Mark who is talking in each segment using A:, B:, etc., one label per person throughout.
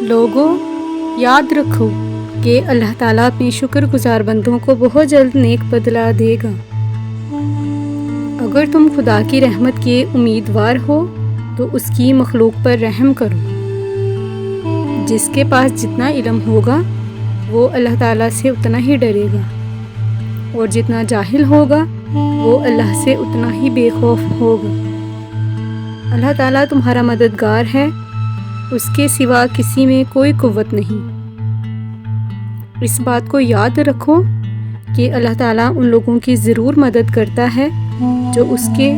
A: لوگوں، یاد رکھو کہ اللہ تعالیٰ اپنے شکر گزار بندوں کو بہت جلد نیک بدلہ دے گا۔ اگر تم خدا کی رحمت کے امیدوار ہو تو اس کی مخلوق پر رحم کرو۔ جس کے پاس جتنا علم ہوگا وہ اللہ تعالیٰ سے اتنا ہی ڈرے گا، اور جتنا جاہل ہوگا وہ اللہ سے اتنا ہی بے خوف ہوگا۔ اللہ تعالیٰ تمہارا مددگار ہے، اس کے سوا کسی میں کوئی قوت نہیں۔ اس بات کو یاد رکھو کہ اللہ تعالیٰ ان لوگوں کی ضرور مدد کرتا ہے جو اس کے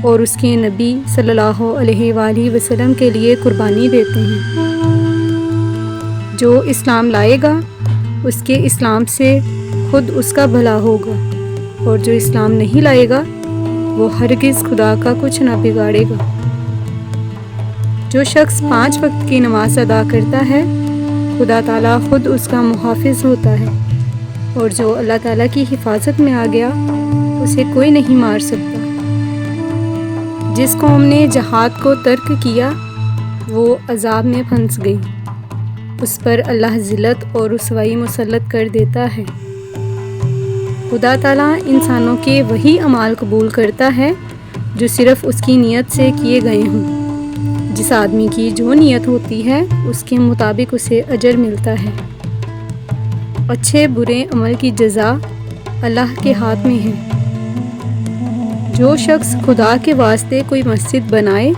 A: اور اس کے نبی صلی اللہ علیہ وآلہ وسلم کے لیے قربانی دیتے ہیں۔ جو اسلام لائے گا اس کے اسلام سے خود اس کا بھلا ہوگا، اور جو اسلام نہیں لائے گا وہ ہرگز خدا کا کچھ نہ بگاڑے گا۔ جو شخص 5 وقت کی نماز ادا کرتا ہے خدا تعالیٰ خود اس کا محافظ ہوتا ہے، اور جو اللہ تعالیٰ کی حفاظت میں آ گیا اسے کوئی نہیں مار سکتا۔ جس قوم نے جہاد کو ترک کیا وہ عذاب میں پھنس گئی، اس پر اللہ ذلت اور رسوائی مسلط کر دیتا ہے۔ خدا تعالیٰ انسانوں کے وہی اعمال قبول کرتا ہے جو صرف اس کی نیت سے کیے گئے ہوں۔ جس آدمی کی جو نیت ہوتی ہے اس کے مطابق اسے اجر ملتا ہے۔ اچھے برے عمل کی جزا اللہ کے ہاتھ میں ہے۔ جو شخص خدا کے واسطے کوئی مسجد بنائے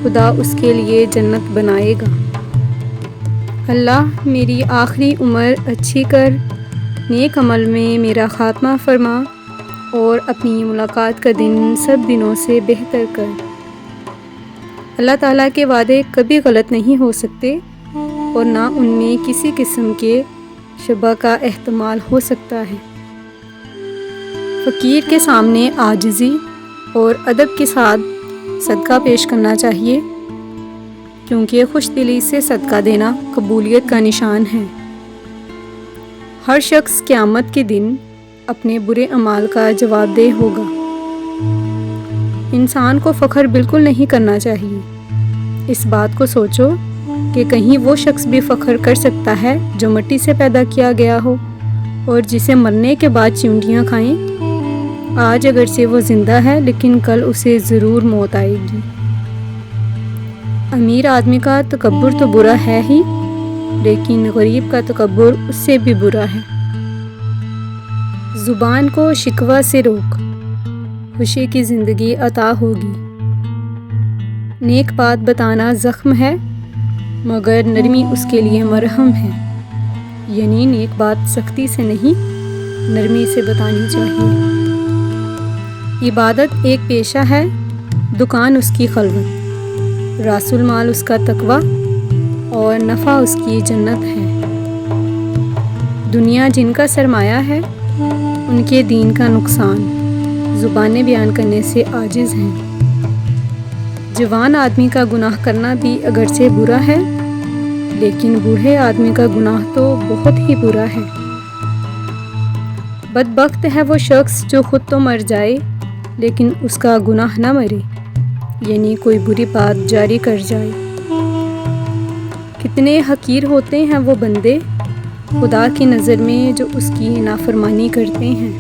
A: خدا اس کے لیے جنت بنائے گا۔ اللہ میری آخری عمر اچھی کر، نیک عمل میں میرا خاتمہ فرما، اور اپنی ملاقات کا دن سب دنوں سے بہتر کر۔ اللہ تعالیٰ کے وعدے کبھی غلط نہیں ہو سکتے، اور نہ ان میں کسی قسم کے شبہ کا احتمال ہو سکتا ہے۔ فقیر کے سامنے عاجزی اور ادب کے ساتھ صدقہ پیش کرنا چاہیے، کیونکہ خوش دلی سے صدقہ دینا قبولیت کا نشان ہے۔ ہر شخص قیامت کے دن اپنے برے اعمال کا جواب دہ ہوگا۔ انسان کو فخر بالکل نہیں کرنا چاہیے۔ اس بات کو سوچو کہ کہیں وہ شخص بھی فخر کر سکتا ہے جو مٹی سے پیدا کیا گیا ہو اور جسے مرنے کے بعد چیونٹیاں کھائیں۔ آج اگرچہ وہ زندہ ہے لیکن کل اسے ضرور موت آئے گی۔ امیر آدمی کا تکبر تو برا ہے ہی، لیکن غریب کا تکبر اس سے بھی برا ہے۔ زبان کو شکوہ سے روک، خوشی کی زندگی عطا ہوگی۔ نیک بات بتانا زخم ہے مگر نرمی اس کے لیے مرہم ہے، یعنی نیک بات سختی سے نہیں نرمی سے بتانی چاہیے۔ عبادت ایک پیشہ ہے، دکان اس کی خلوت، راس المال اس کا تقویٰ اور نفع اس کی جنت ہے۔ دنیا جن کا سرمایہ ہے ان کے دین کا نقصان زبانیں بیان کرنے سے عاجز ہیں۔ جوان آدمی کا گناہ کرنا بھی اگرچہ برا ہے، لیکن بوڑھے آدمی کا گناہ تو بہت ہی برا ہے۔ بدبخت ہے وہ شخص جو خود تو مر جائے لیکن اس کا گناہ نہ مرے، یعنی کوئی بری بات جاری کر جائے۔ کتنے حقیر ہوتے ہیں وہ بندے خدا کی نظر میں جو اس کی نافرمانی کرتے ہیں۔